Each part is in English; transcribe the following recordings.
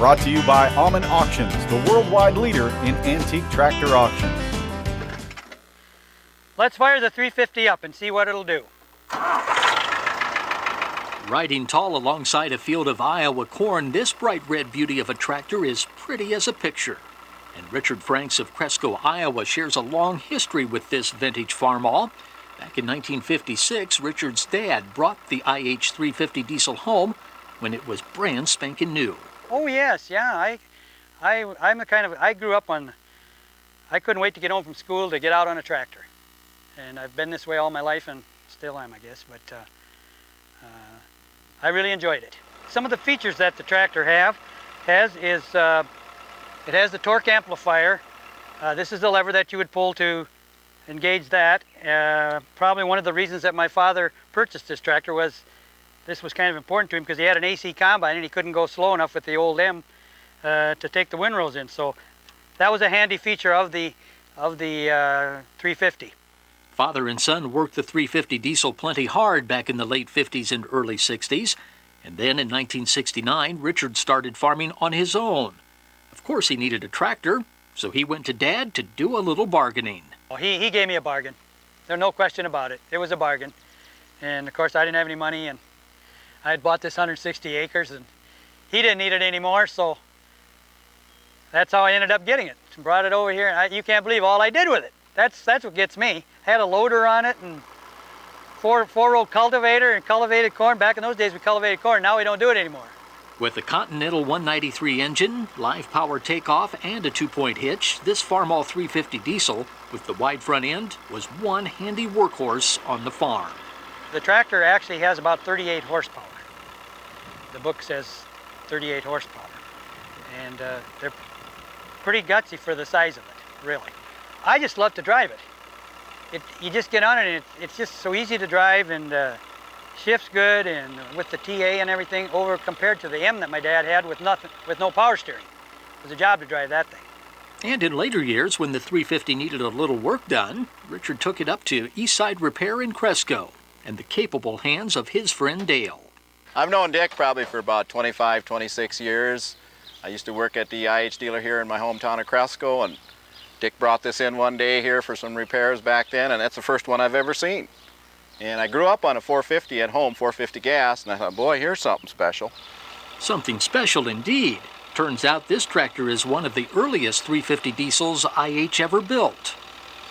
Brought to you by Alman Auctions, the worldwide leader in antique tractor auctions. Let's fire the 350 up and see what it'll do. Riding tall alongside a field of Iowa corn, this bright red beauty of a tractor is pretty as a picture. And Richard Franks of Cresco, Iowa shares a long history with this vintage Farmall. Back in 1956, Richard's dad brought the IH 350 diesel home when it was brand spanking new. Oh yes, yeah. I'm the kind of, I grew up on, I couldn't wait to get home from school to get out on a tractor. And I've been this way all my life and still am, I guess, but I really enjoyed it. Some of the features that the tractor has is it has the torque amplifier. This is the lever that you would pull to engage that. Probably one of the reasons that my father purchased this tractor was this was kind of important to him because he had an AC combine and he couldn't go slow enough with the old M to take the windrows in. So that was a handy feature of the 350. Father and son worked the 350 diesel plenty hard back in the late 50s and early 60s. And then in 1969, Richard started farming on his own. Of course, he needed a tractor, so he went to Dad to do a little bargaining. Oh, he gave me a bargain. There's no question about it. It was a bargain. And of course, I didn't have any money, and I had bought this 160 acres, and he didn't need it anymore, so that's how I ended up getting it. Brought it over here, and you can't believe all I did with it. That's what gets me. Had a loader on it and four-row cultivator and cultivated corn. Back in those days we cultivated corn, now we don't do it anymore. With a Continental 193 engine, live power takeoff, and a 2-point hitch, this Farmall 350 diesel with the wide front end was one handy workhorse on the farm. The tractor actually has about 38 horsepower. The book says 38 horsepower. And they're pretty gutsy for the size of it, really. I just love to drive it. You just get on it and it's just so easy to drive, and shifts good, and with the TA and everything over compared to the M that my dad had with no power steering. It was a job to drive that thing. And in later years, when the 350 needed a little work done, Richard took it up to Eastside Repair in Cresco and the capable hands of his friend Dale. I've known Dick probably for about 25, 26 years. I used to work at the IH dealer here in my hometown of Cresco, and Dick brought this in one day here for some repairs back then, and that's the first one I've ever seen. And I grew up on a 450 at home, 450 gas, and I thought, boy, here's something special. Something special indeed. Turns out this tractor is one of the earliest 350 diesels IH ever built.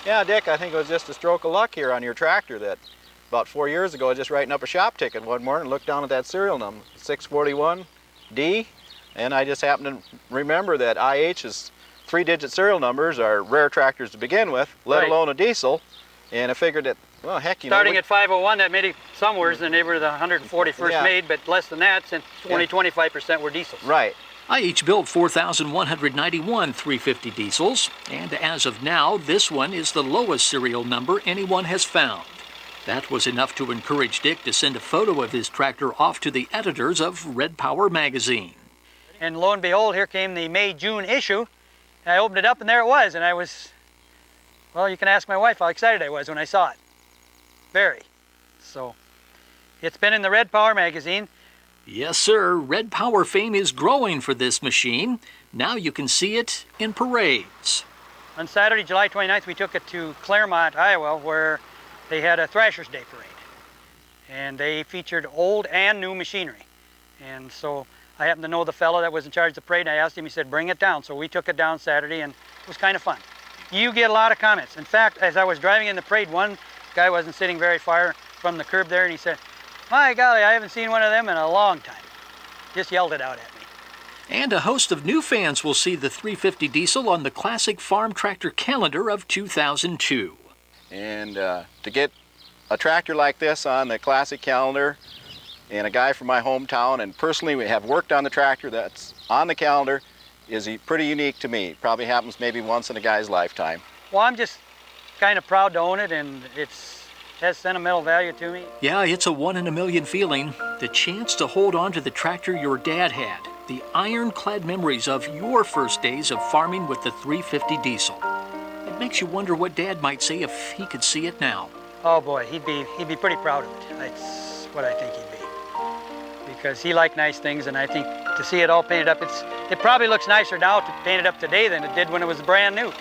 Yeah, Dick, I think it was just a stroke of luck here on your tractor that about 4 years ago I was just writing up a shop ticket one morning and looked down at that serial number, 641D, and I just happened to remember that IH's 3-digit serial numbers are rare tractors to begin with, let alone a diesel, and I figured that, well, heck, you know. Starting at 501, that made it somewhere in the neighborhood of the 141st made, but less than that, since 25% were diesels. Right. IH built 4,191 350 diesels, and as of now, this one is the lowest serial number anyone has found. That was enough to encourage Dick to send a photo of his tractor off to the editors of Red Power magazine. And lo and behold, here came the May-June issue. And I opened it up and there it was, and I was, well, you can ask my wife how excited I was when I saw it. Very. So, it's been in the Red Power magazine. Yes, sir. Red Power fame is growing for this machine. Now you can see it in parades. On Saturday, July 29th, we took it to Claremont, Iowa, where they had a Thrasher's Day parade. And they featured old and new machinery. And so I happened to know the fellow that was in charge of the parade, and I asked him, he said, bring it down. So we took it down Saturday, and it was kind of fun. You get a lot of comments. In fact, as I was driving in the parade, one guy wasn't sitting very far from the curb there, and he said, my golly, I haven't seen one of them in a long time. Just yelled it out at me. And a host of new fans will see the 350 diesel on the classic farm tractor calendar of 2002. And to get a tractor like this on the classic calendar, and a guy from my hometown, and personally we have worked on the tractor that's on the calendar, is pretty unique to me. Probably happens maybe once in a guy's lifetime. Well, I'm just kind of proud to own it, and it has sentimental value to me. Yeah, it's a 1 in a million feeling. The chance to hold on to the tractor your dad had. The ironclad memories of your first days of farming with the 350 diesel. It makes you wonder what Dad might say if he could see it now. Oh boy, he'd be pretty proud of it. That's what I think he'd be. because he liked nice things, and I think to see it all painted up, it probably looks nicer now to paint it up today than it did when it was brand new.